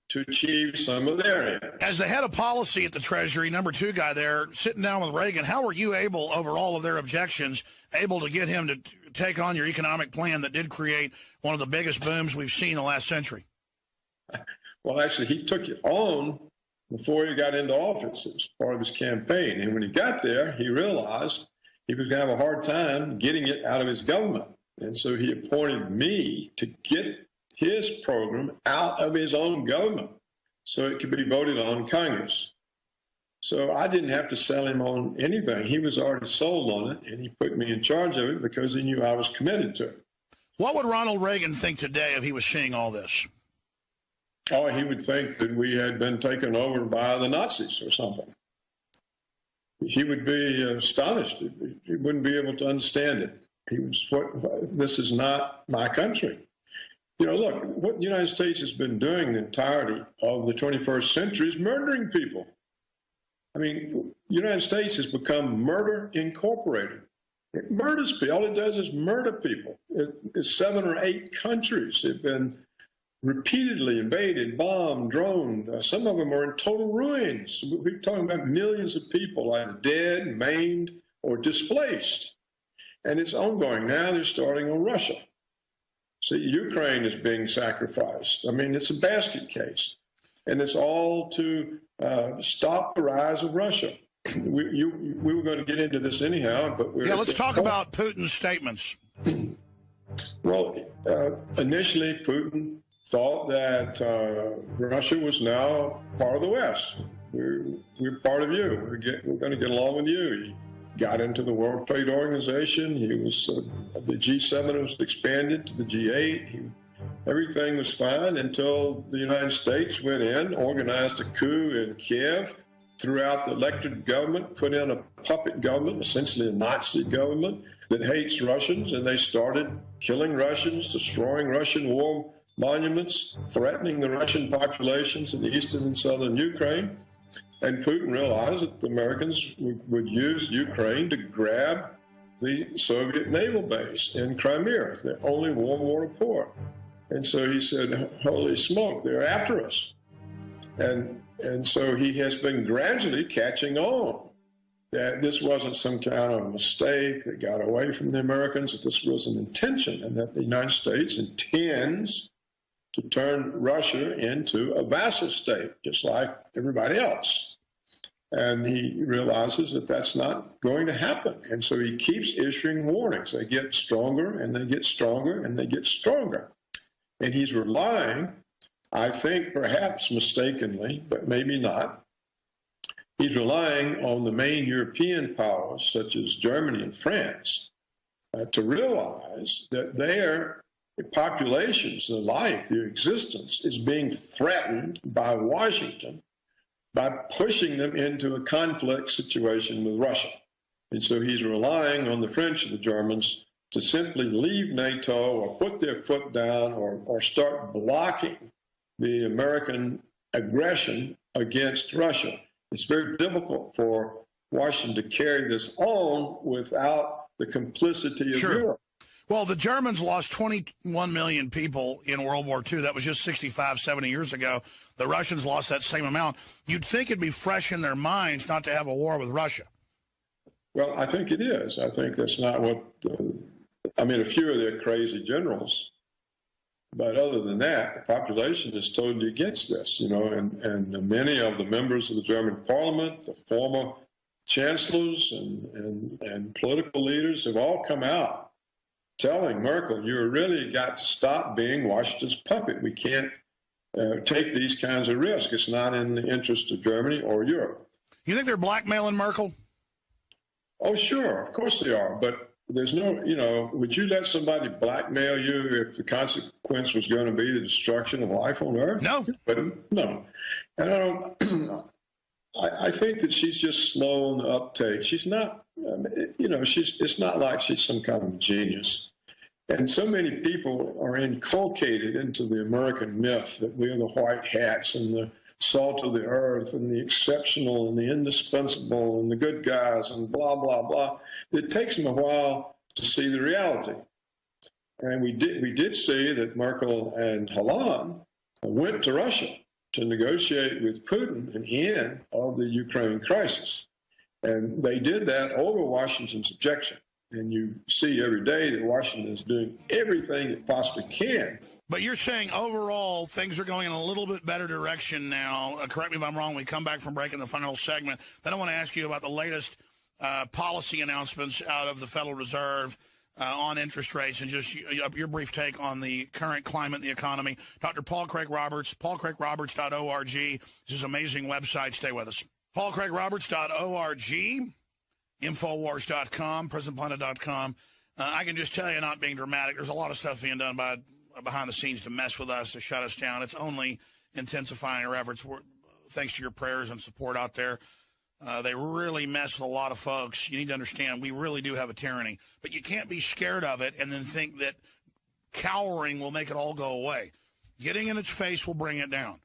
to achieve some of their ends. As the head of policy at the Treasury, number 2 guy there, sitting down with Reagan, how were you able, over all of their objections, able to get him to take on your economic plan that did create one of the biggest booms we've seen in the last century? Well, actually, he took it on before he got into office. It was part of his campaign. And when he got there, he realized he was going to have a hard time getting it out of his government. And so he appointed me to get his program out of his own government so it could be voted on in Congress. So I didn't have to sell him on anything. He was already sold on it, and he put me in charge of it because he knew I was committed to it. What would Ronald Reagan think today if he was seeing all this? Oh, he would think that we had been taken over by the Nazis or something. He would be astonished. He wouldn't be able to understand it. This is not my country. You know, look, what the United States has been doing the entirety of the 21st century is murdering people. I mean, the United States has become murder incorporated. It murders people. All it does is murder people. It's 7 or 8 countries have been repeatedly invaded, bombed, droned. Some of them are in total ruins. We're talking about millions of people either dead, maimed, or displaced. And it's ongoing. Now they're starting on Russia. See, Ukraine is being sacrificed. I mean, it's a basket case. And it's all to stop the rise of Russia. We were going to get into this anyhow, but we're... Yeah, let's talk about Putin's statements. Well, initially, Putin thought that Russia was now part of the West. We're part of you. We're going to get along with you. He got into the World Trade Organization. He was the G7 was expanded to the G8. Everything was fine until the United States went in, organized a coup in Kiev, threw out the elected government, put in a puppet government, essentially a Nazi government that hates Russians, and they started killing Russians, destroying Russian war monuments, threatening the Russian populations in eastern and southern Ukraine. And Putin realized that the Americans would use Ukraine to grab the Soviet naval base in Crimea, their only warm water port. And so he said, holy smoke, they're after us. And so he has been gradually catching on that this wasn't some kind of mistake that got away from the Americans, that this was an intention, and that the United States intends to turn Russia into a vassal state, just like everybody else. And he realizes that that's not going to happen. And so he keeps issuing warnings. They get stronger, and they get stronger, and they get stronger. And he's relying, I think perhaps mistakenly, but maybe not, he's relying on the main European powers, such as Germany and France, to realize that their populations, their life, their existence is being threatened by Washington by pushing them into a conflict situation with Russia. And so he's relying on the French and the Germans to simply leave NATO or put their foot down or start blocking the American aggression against Russia. It's very difficult for Washington to carry this on without the complicity of Europe. Well, the Germans lost 21 million people in World War II. That was just 65, 70 years ago. The Russians lost that same amount. You'd think it'd be fresh in their minds not to have a war with Russia. Well, I think it is. I think that's not what... I mean, a few of their crazy generals, but other than that, the population is totally against this, you know, and many of the members of the German parliament, the former chancellors and political leaders have all come out telling Merkel, you really got to stop being Washington's puppet. We can't take these kinds of risks. It's not in the interest of Germany or Europe. You think they're blackmailing Merkel? Oh, sure. Of course they are. But there's no, you know, would you let somebody blackmail you if the consequence was going to be the destruction of life on Earth? No. No. And I think that she's just slow on the uptake. She's not, you know, it's not like she's some kind of genius. And so many people are inculcated into the American myth that we're the white hats and the salt of the earth and the exceptional and the indispensable and the good guys and blah, blah, blah. It takes them a while to see the reality. And we did see that Merkel and Hollande went to Russia to negotiate with Putin an end of the Ukraine crisis. And they did that over Washington's objection. And you see every day that Washington is doing everything it possibly can. But you're saying overall things are going in a little bit better direction now. Correct me if I'm wrong. When we come back from break in the final segment. Then I want to ask you about the latest policy announcements out of the Federal Reserve on interest rates and just your brief take on the current climate in the economy. Dr. Paul Craig Roberts, paulcraigroberts.org. This is an amazing website. Stay with us. paulcraigroberts.org, Infowars.com, PrisonPlanet.com. I can just tell you, not being dramatic, there's a lot of stuff being done behind the scenes to mess with us, to shut us down. It's only intensifying our efforts. Thanks to your prayers and support out there. They really mess with a lot of folks. You need to understand, we really do have a tyranny. But you can't be scared of it and then think that cowering will make it all go away. Getting in its face will bring it down.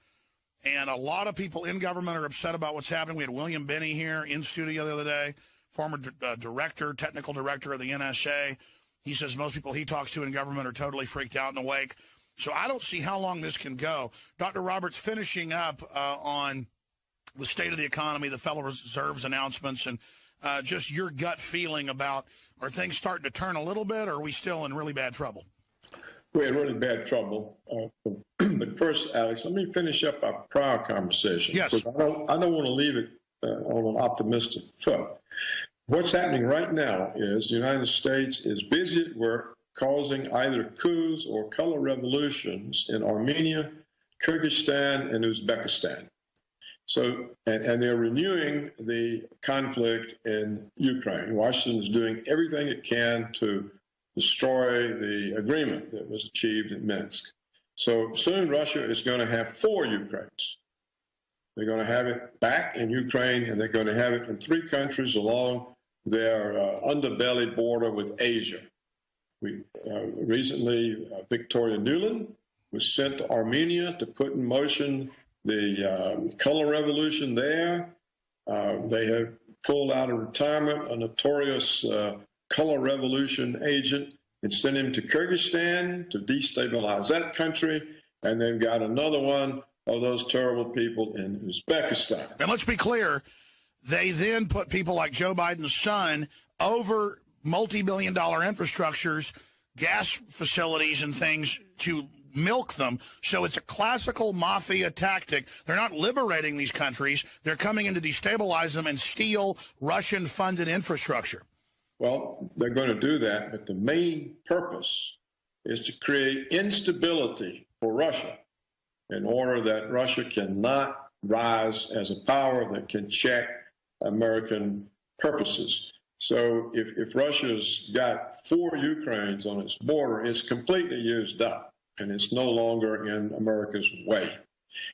And a lot of people in government are upset about what's happening. We had William Binney here in studio the other day, former technical director of the NSA. He says most people he talks to in government are totally freaked out and awake. So I don't see how long this can go. Dr. Roberts, finishing up on the state of the economy, the Federal Reserve's announcements, and just your gut feeling about, are things starting to turn a little bit, or are we still in really bad trouble? We're in really bad trouble. But first, Alex, let me finish up our prior conversation. Yes. I don't want to leave it on an optimistic foot. What's happening right now is the United States is busy at work causing either coups or color revolutions in Armenia, Kyrgyzstan, and Uzbekistan. So, and they're renewing the conflict in Ukraine. Washington is doing everything it can to destroy the agreement that was achieved in Minsk. So soon Russia is going to have 4 Ukraines. They're going to have it back in Ukraine, and they're going to have it in 3 countries along their underbelly border with Asia. We recently, Victoria Nuland was sent to Armenia to put in motion the color revolution there. They have pulled out of retirement a notorious color revolution agent and sent him to Kyrgyzstan to destabilize that country. And they've got another one of those terrible people in Uzbekistan. And let's be clear, they then put people like Joe Biden's son over multi-billion-dollar infrastructures, gas facilities and things to milk them. So it's a classical mafia tactic. They're not liberating these countries. They're coming in to destabilize them and steal Russian-funded infrastructure. Well, they're going to do that, but the main purpose is to create instability for Russia in order that Russia cannot rise as a power that can check American purposes. So if Russia's got 4 Ukraines on its border, it's completely used up, and it's no longer in America's way.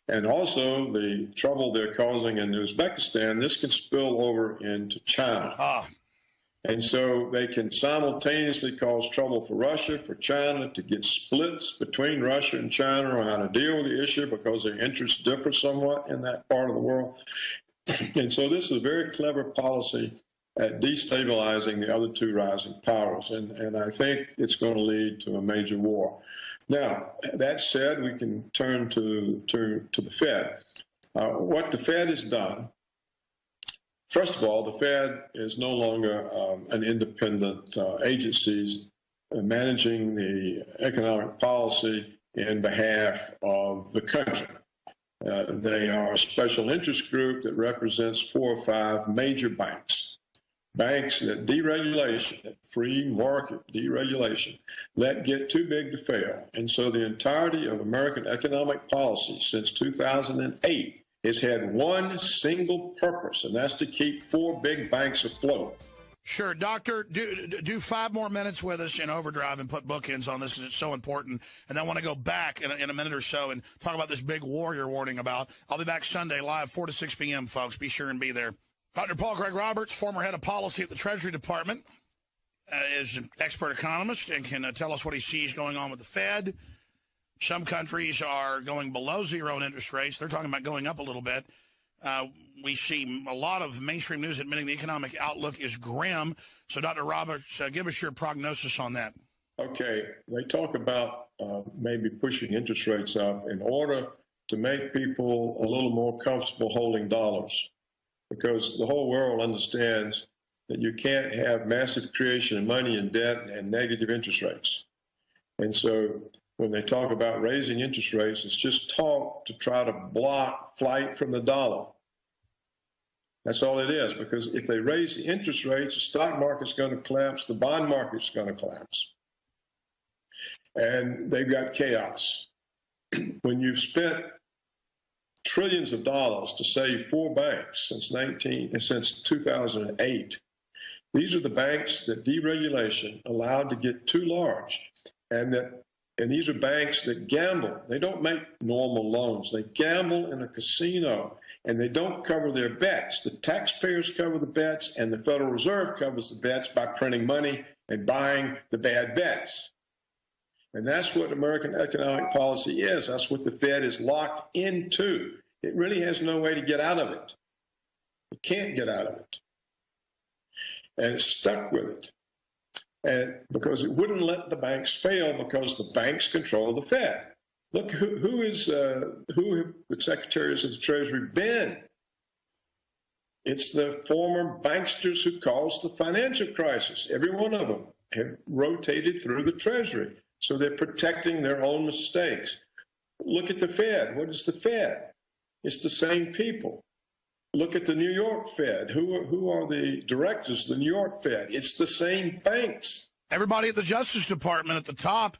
And also the trouble they're causing in Uzbekistan, this can spill over into China. And so they can simultaneously cause trouble for Russia, for China, to get splits between Russia and China on how to deal with the issue because their interests differ somewhat in that part of the world. And so this is a very clever policy at destabilizing the other 2 rising powers. And I think it's going to lead to a major war. Now, that said, we can turn to the Fed. What the Fed has done, first of all, the Fed is no longer an independent agency managing the economic policy in behalf of the country. They are a special interest group that represents 4 or 5 major banks. Banks that deregulation, that free market deregulation, let get too big to fail. And so the entirety of American economic policy since 2008 has had one single purpose, and that's to keep 4 big banks afloat. Sure, Doctor, do 5 more minutes with us in overdrive and put bookends on this because it's so important. And then I want to go back in a minute or so and talk about this big war you're warning about. I'll be back Sunday live, 4 to 6 p.m., folks. Be sure and be there. Dr. Paul Craig Roberts, former head of policy at the Treasury Department, is an expert economist and can tell us what he sees going on with the Fed. Some countries are going below 0 in interest rates. They're talking about going up a little bit. We see a lot of mainstream news admitting the economic outlook is grim. So, Dr. Roberts, give us your prognosis on that. Okay. They talk about maybe pushing interest rates up in order to make people a little more comfortable holding dollars, because the whole world understands that you can't have massive creation of money and debt and negative interest rates. And so when they talk about raising interest rates, it's just talk to try to block flight from the dollar. That's all it is, because if they raise the interest rates, the stock market's going to collapse, the bond market's going to collapse. And they've got chaos. When you've spent trillions of dollars to save 4 banks since 2008, these are the banks that deregulation allowed to get too large, and these are banks that gamble. They don't make normal loans. They gamble in a casino, and they don't cover their bets. The taxpayers cover the bets, and the Federal Reserve covers the bets by printing money and buying the bad bets. And that's what American economic policy is. That's what the Fed is locked into. It really has no way to get out of it. It can't get out of it. And it's stuck with it. And because it wouldn't let the banks fail, because the banks control the Fed. Look, who have the secretaries of the Treasury been? It's the former banksters who caused the financial crisis. Every one of them have rotated through the Treasury. So they're protecting their own mistakes. Look at the Fed. What is the Fed? It's the same people. Look at the New York Fed. Who are the directors of the New York Fed? It's the same banks. Everybody at the Justice Department at the top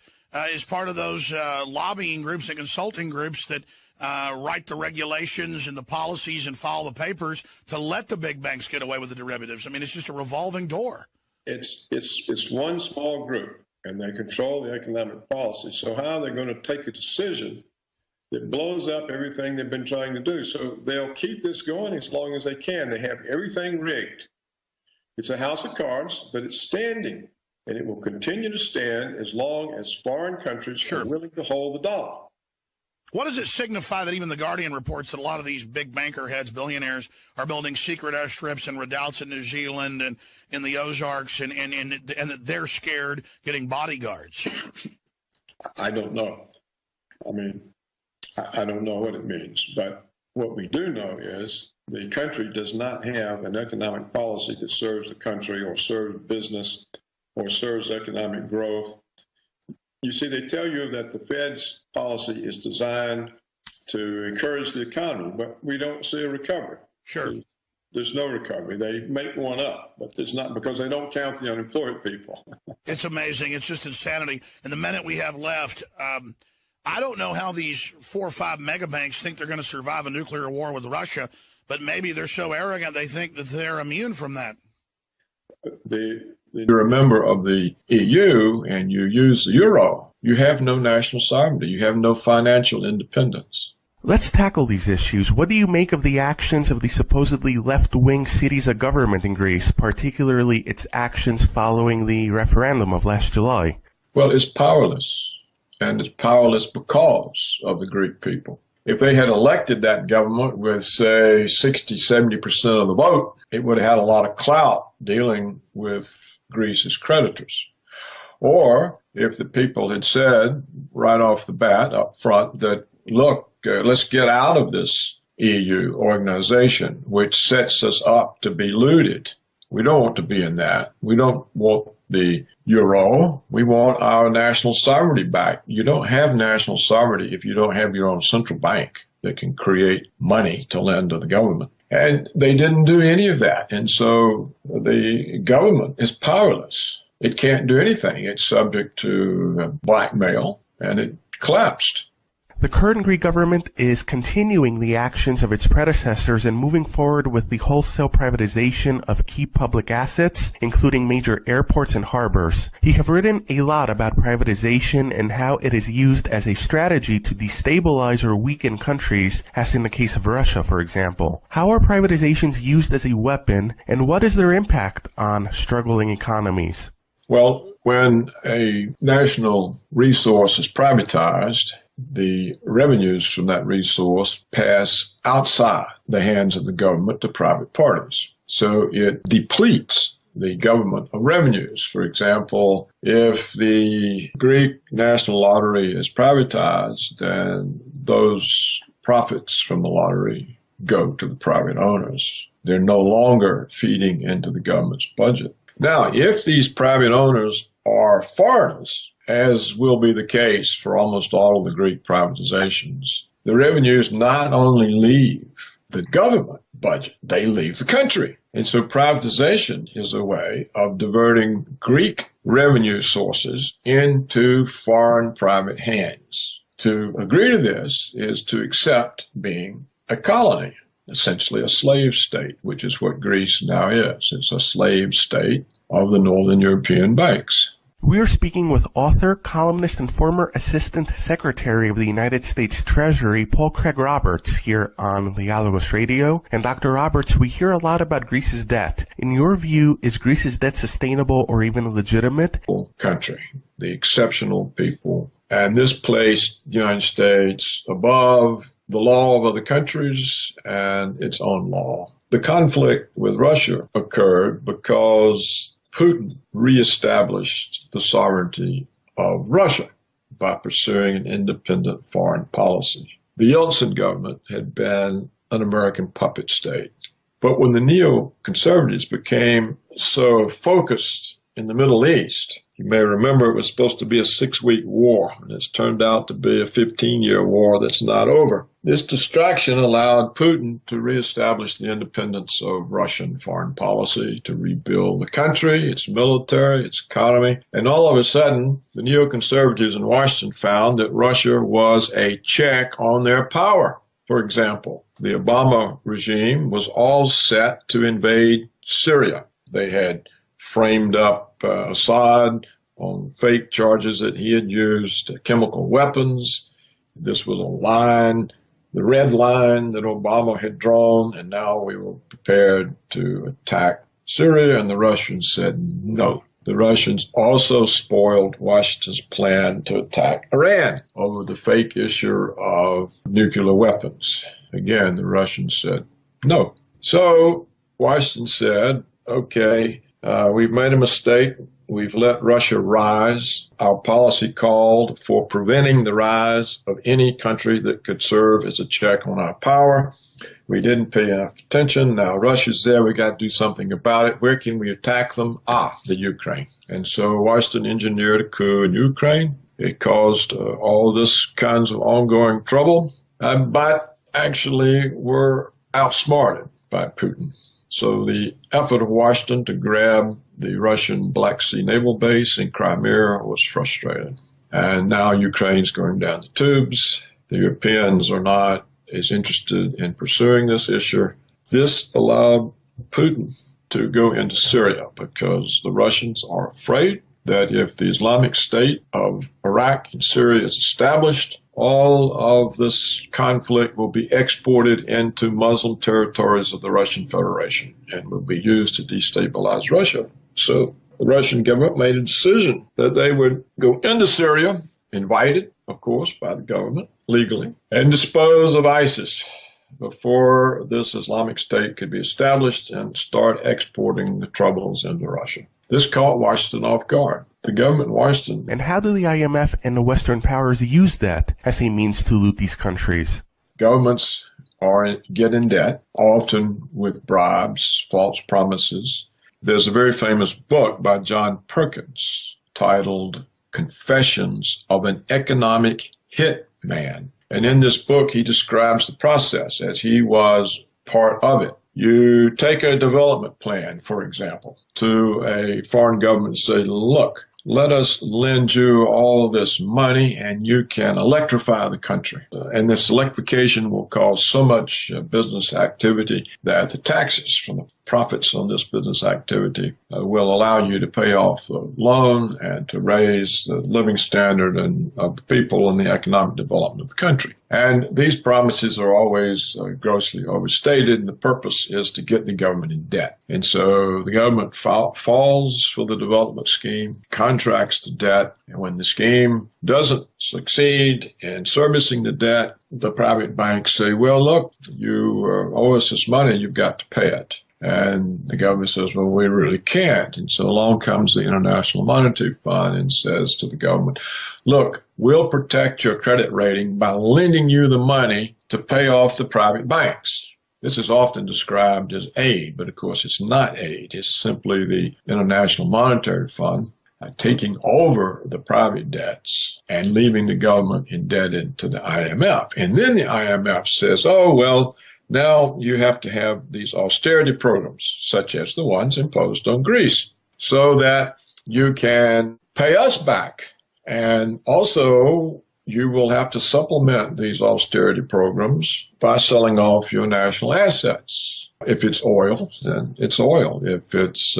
is part of those lobbying groups and consulting groups that write the regulations and the policies and file the papers to let the big banks get away with the derivatives. I mean, it's just a revolving door. It's one small group, and they control the economic policy. So how are they going to take a decision that blows up everything they've been trying to do? So they'll keep this going as long as they can. They have everything rigged. It's a house of cards, but it's standing, and it will continue to stand as long as foreign countries are willing to hold the dollar. What does it signify that even the Guardian reports that a lot of these big banker heads, billionaires, are building secret airstrips and redoubts in New Zealand and in the Ozarks, and that they're scared getting bodyguards? I don't know. I mean, I don't know what it means. But what we do know is the country does not have an economic policy that serves the country or serves business or serves economic growth. You see, they tell you that the Fed's policy is designed to encourage the economy, but we don't see a recovery. Sure. There's no recovery. They make one up, but there's not, because they don't count the unemployed people. It's amazing. It's just insanity. And the minute we have left, I don't know how these 4 or 5 mega banks think they're going to survive a nuclear war with Russia, but maybe they're so arrogant they think that they're immune from that. You're a member of the EU and you use the euro, you have no national sovereignty. You have no financial independence. Let's tackle these issues. What do you make of the actions of the supposedly left-wing Syriza government in Greece, particularly its actions following the referendum of last July? Well, it's powerless, and it's powerless because of the Greek people. If they had elected that government with, say, 60, 70% of the vote, it would have had a lot of clout dealing with Greece's creditors. Or if the people had said right off the bat up front that, look, let's get out of this EU organization, which sets us up to be looted. We don't want to be in that. We don't want the euro. We want our national sovereignty back. You don't have national sovereignty if you don't have your own central bank that can create money to lend to the government. And they didn't do any of that. And so the government is powerless. It can't do anything. It's subject to blackmail, and it collapsed. The current Greek government is continuing the actions of its predecessors and moving forward with the wholesale privatization of key public assets, including major airports and harbors. You have written a lot about privatization and how it is used as a strategy to destabilize or weaken countries, as in the case of Russia, for example. How are privatizations used as a weapon, and what is their impact on struggling economies? Well, when a national resource is privatized, the revenues from that resource pass outside the hands of the government to private parties. So it depletes the government of revenues. For example, if the Greek National Lottery is privatized, then those profits from the lottery go to the private owners. They're no longer feeding into the government's budget. Now, if these private owners are foreigners, as will be the case for almost all of the Greek privatizations, the revenues not only leave the government budget, they leave the country. And so privatization is a way of diverting Greek revenue sources into foreign private hands. To agree to this is to accept being a colony, essentially a slave state, which is what Greece now is. It's a slave state of the Northern European banks. We are speaking with author, columnist, and former Assistant Secretary of the United States Treasury, Paul Craig Roberts, here on Dialogos Radio. And Dr. Roberts, we hear a lot about Greece's debt. In your view, is Greece's debt sustainable or even legitimate? Country, the exceptional people. And this placed the United States above the law of other countries and its own law. The conflict with Russia occurred because Putin reestablished the sovereignty of Russia. by pursuing an independent foreign policy. The Yeltsin government had been an American puppet state. But when the neoconservatives became so focused in the Middle East, you may remember it was supposed to be a 6-week war, and it's turned out to be a 15-year war that's not over. This distraction allowed Putin to reestablish the independence of Russian foreign policy, to rebuild the country, its military, its economy, and all of a sudden, the neoconservatives in Washington found that Russia was a check on their power. For example, the Obama regime was all set to invade Syria. They had framed up Assad on fake charges that he had used chemical weapons. This was a line, the red line that Obama had drawn, and now we were prepared to attack Syria, and the Russians said no. The Russians also spoiled Washington's plan to attack Iran over the fake issue of nuclear weapons. Again, the Russians said no. So Washington said, okay, we've made a mistake. We've let Russia rise. Our policy called for preventing the rise of any country that could serve as a check on our power. We didn't pay enough attention. Now Russia's there. We got to do something about it. Where can we attack them? The Ukraine. And so Washington engineered a coup in Ukraine. It caused all this kinds of ongoing trouble, but actually were outsmarted by Putin. So the effort of Washington to grab the Russian Black Sea naval base in Crimea was frustrated. And now Ukraine's going down the tubes. The Europeans are not as interested in pursuing this issue. This allowed Putin to go into Syria because the Russians are afraid that if the Islamic State of Iraq and Syria is established, all of this conflict will be exported into Muslim territories of the Russian Federation and will be used to destabilize Russia. So the Russian government made a decision that they would go into Syria, invited, of course, by the government legally, and dispose of ISIS before this Islamic State could be established and start exporting the troubles into Russia. This caught Washington off guard. The government in Washington. And how do the IMF and the Western powers use that as a means to loot these countries? Governments get in debt, often with bribes, false promises. There's a very famous book by John Perkins titled Confessions of an Economic Hitman. And in this book, he describes the process as he was part of it. You take a development plan, for example, to a foreign government and say, look, let us lend you all this money and you can electrify the country. And this electrification will cause so much business activity that the taxes from the profits on this business activity will allow you to pay off the loan and to raise the living standard of the people and the economic development of the country. And these promises are always grossly overstated, and the purpose is to get the government in debt. And so the government falls for the development scheme, contracts the debt, and when the scheme doesn't succeed in servicing the debt, the private banks say, well, look, you owe us this money, you've got to pay it. And the government says, well, we really can't. And so along comes the International Monetary Fund and says to the government, look, we'll protect your credit rating by lending you the money to pay off the private banks. This is often described as aid, but of course it's not aid. It's simply the International Monetary Fund taking over the private debts and leaving the government indebted to the IMF. And then the IMF says, oh, well, now you have to have these austerity programs, such as the ones imposed on Greece, so that you can pay us back. And also, you will have to supplement these austerity programs by selling off your national assets. If it's oil, then it's oil. If it's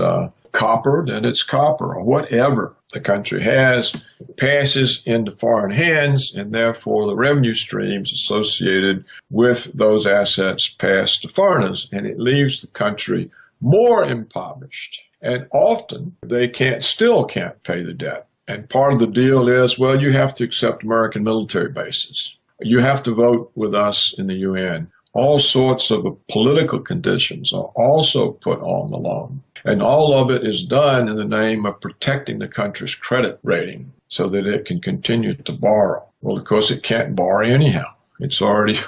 copper, then it's copper, or whatever the country has passes into foreign hands, and therefore the revenue streams associated with those assets pass to foreigners, and it leaves the country more impoverished. And often they still can't pay the debt. And part of the deal is, well, you have to accept American military bases. You have to vote with us in the UN. All sorts of political conditions are also put on the loan. And all of it is done in the name of protecting the country's credit rating so that it can continue to borrow. Well, of course, it can't borrow anyhow. It's already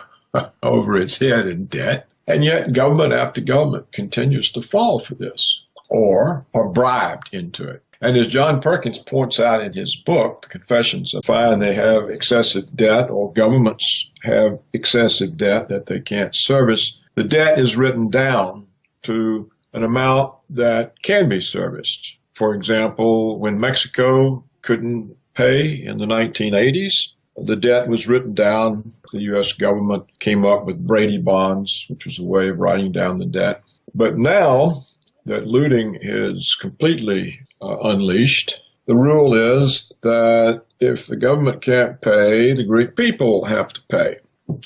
over its head in debt. And yet government after government continues to fall for this or are bribed into it. And as John Perkins points out in his book, The Confessions of Find they have excessive debt, or governments have excessive debt that they can't service, the debt is written down to an amount that can be serviced. For example, when Mexico couldn't pay in the 1980s, the debt was written down. The U.S. government came up with Brady bonds, which was a way of writing down the debt. But now that looting is completely unleashed, the rule is that if the government can't pay, the Greek people have to pay.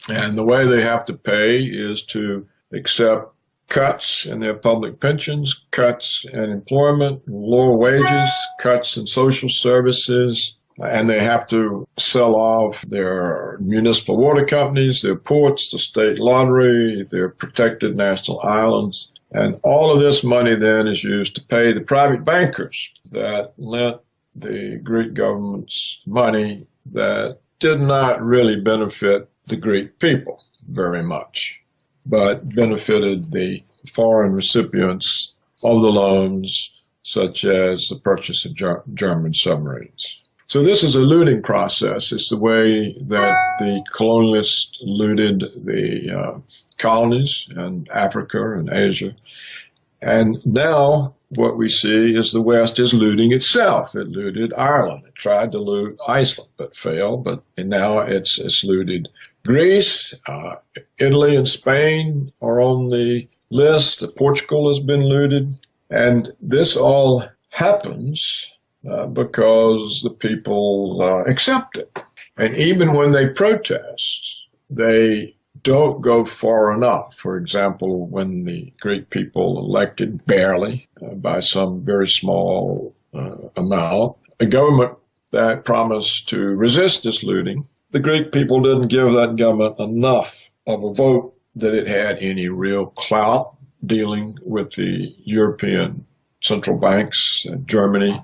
And the way they have to pay is to accept cuts in their public pensions, cuts in employment, lower wages, cuts in social services, and they have to sell off their municipal water companies, their ports, the state lottery, their protected national islands. And all of this money then is used to pay the private bankers that lent the Greek government's money that did not really benefit the Greek people very much, but benefited the foreign recipients of the loans, such as the purchase of German submarines. So this is a looting process. It's the way that the colonialists looted the colonies in Africa and Asia. And now what we see is the West is looting itself. It looted Ireland. It tried to loot Iceland, but failed. And now it's looted Greece. Italy and Spain are on the list. Portugal has been looted. And this all happens because the people accept it. And even when they protest, they don't go far enough. For example, when the Greek people elected barely by some very small amount, a government that promised to resist this looting, the Greek people didn't give that government enough of a vote that it had any real clout dealing with the European central banks, Germany,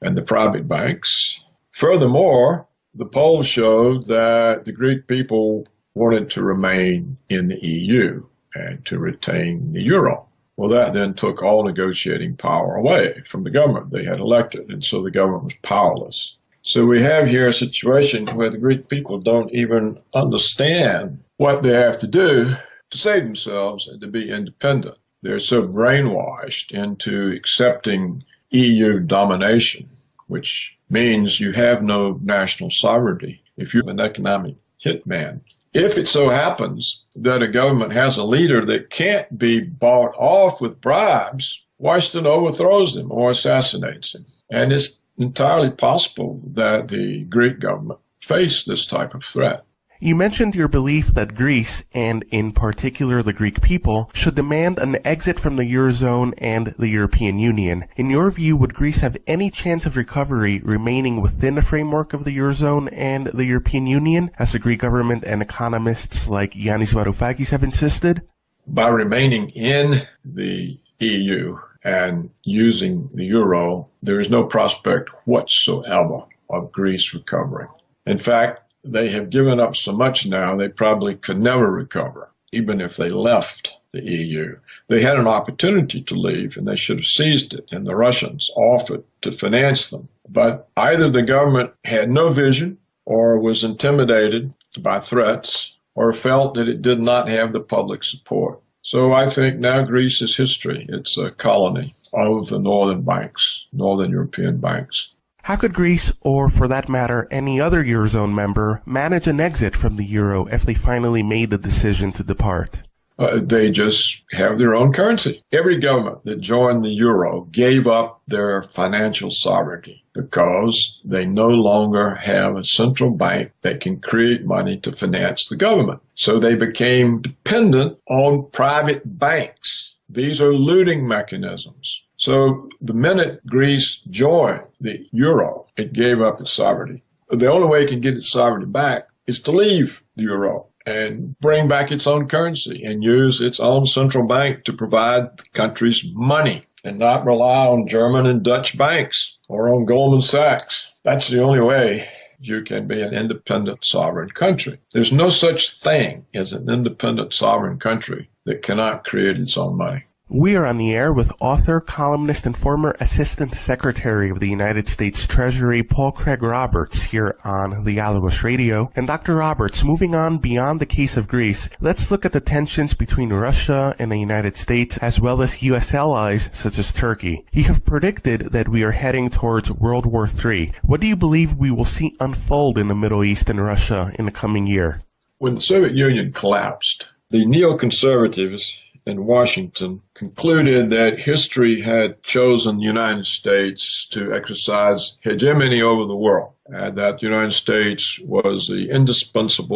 and the private banks. Furthermore, the polls showed that the Greek people wanted to remain in the EU and to retain the euro. Well, that then took all negotiating power away from the government they had elected, and so the government was powerless. So we have here a situation where the Greek people don't even understand what they have to do to save themselves and to be independent. They're so brainwashed into accepting EU domination, which means you have no national sovereignty if you're an economic hitman. If it so happens that a government has a leader that can't be bought off with bribes, Washington overthrows him or assassinates him. And it's entirely possible that the Greek government face this type of threat. You mentioned your belief that Greece, and in particular the Greek people, should demand an exit from the Eurozone and the European Union. In your view, would Greece have any chance of recovery remaining within the framework of the Eurozone and the European Union, as the Greek government and economists like Yannis Varoufakis have insisted? By remaining in the EU and using the euro, there is no prospect whatsoever of Greece recovering. In fact, they have given up so much now, they probably could never recover, even if they left the EU. They had an opportunity to leave, and they should have seized it, and the Russians offered to finance them. But either the government had no vision, or was intimidated by threats, or felt that it did not have the public support. So I think now Greece is history. It's a colony of the northern banks, northern European banks. How could Greece, or for that matter, any other Eurozone member, manage an exit from the euro if they finally made the decision to depart? They just have their own currency. Every government that joined the euro gave up their financial sovereignty because they no longer have a central bank that can create money to finance the government. So they became dependent on private banks. These are looting mechanisms. So the minute Greece joined the euro, it gave up its sovereignty. The only way it can get its sovereignty back is to leave the euro. and bring back its own currency and use its own central bank to provide the country's money and not rely on German and Dutch banks or on Goldman Sachs. That's the only way you can be an independent sovereign country. There's no such thing as an independent sovereign country that cannot create its own money. We are on the air with author, columnist, and former Assistant Secretary of the United States Treasury, Paul Craig Roberts, here on Dialogos Radio. And Dr. Roberts, moving on beyond the case of Greece, let's look at the tensions between Russia and the United States, as well as U.S. allies such as Turkey. You have predicted that we are heading towards World War III. What do you believe we will see unfold in the Middle East and Russia in the coming year? When the Soviet Union collapsed, the neoconservatives in Washington concluded that history had chosen the United States to exercise hegemony over the world, and that the United States was the indispensable